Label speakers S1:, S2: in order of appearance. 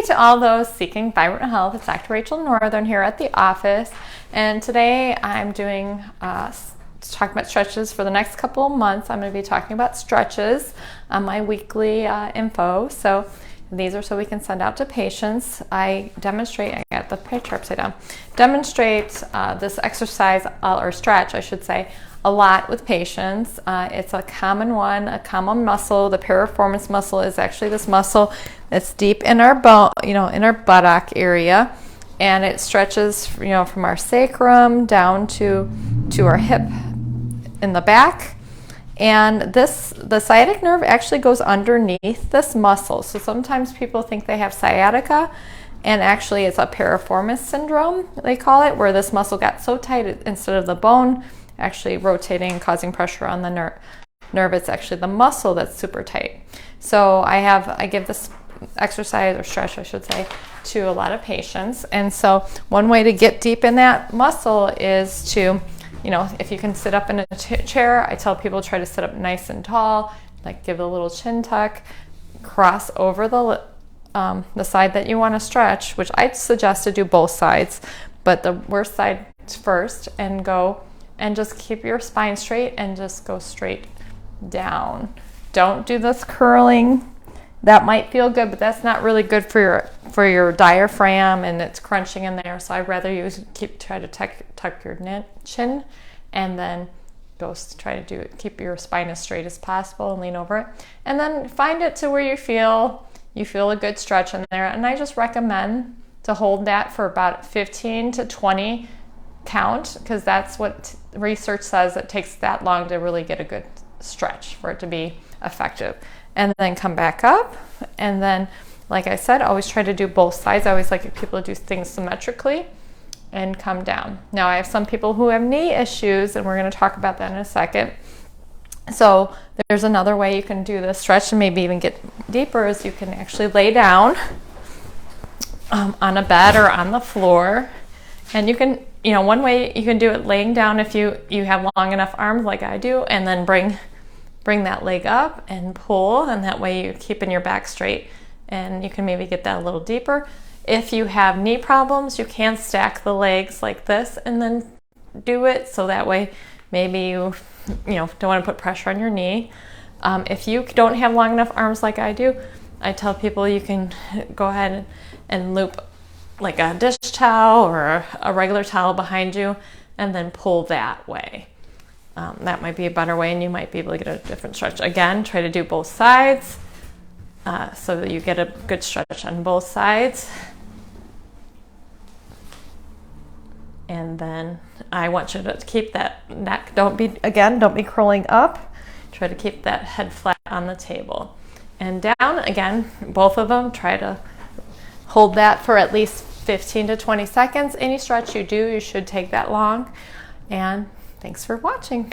S1: to all those seeking vibrant health. It's Dr. Rachel Northern here at the office, and today I'm doing talking about stretches for the next couple of months. I'm going to be talking about stretches on my weekly info. So these are so we can send out to patients. I got the picture upside down, demonstrate this exercise or stretch, I should say, a lot with patients. It's a common one, a common muscle. The piriformis muscle is actually this muscle that's deep in our bone, in our buttock area, and it stretches, from our sacrum down to our hip in the back. And the sciatic nerve actually goes underneath this muscle. So sometimes people think they have sciatica, and actually it's a piriformis syndrome, they call it, where this muscle got so tight instead of the bone actually rotating and causing pressure on the nerve, it's actually the muscle that's super tight. So I give this exercise, or stretch I should say, to a lot of patients. And so one way to get deep in that muscle is to, if you can sit up in a chair, I tell people try to sit up nice and tall, like give a little chin tuck, cross over the side that you want to stretch, which I'd suggest to do both sides, but the worst side first, and go and just keep your spine straight and just go straight down. Don't do this curling. That might feel good, but that's not really good for your diaphragm, and it's crunching in there. So I'd rather you try to tuck your chin, and then try to keep your spine as straight as possible and lean over it. And then find it to where you feel a good stretch in there. And I just recommend to hold that for about 15 to 20 count, because that's what research says. It takes that long to really get a good stretch for it to be effective. And then come back up, and then, like I said, always try to do both sides. I always like people to do things symmetrically and come down. Now I have some people who have knee issues, and we're going to talk about that in a second. So there's another way you can do this stretch and maybe even get deeper, is you can actually lay down on a bed or on the floor, and you can, one way you can do it laying down if you have long enough arms like I do, and then bring that leg up and pull, and that way you're keeping your back straight, and you can maybe get that a little deeper. If you have knee problems, you can stack the legs like this and then do it, so that way maybe you don't want to put pressure on your knee. If you don't have long enough arms like I do, I tell people you can go ahead and loop like a dish towel or a regular towel behind you, and then pull that way. That might be a better way, and you might be able to get a different stretch. Again, try to do both sides so that you get a good stretch on both sides. And then I want you to keep that neck, don't be curling up. Try to keep that head flat on the table. And down, again, both of them, try to hold that for at least 15 to 20 seconds. Any stretch you do, you should take that long. And thanks for watching.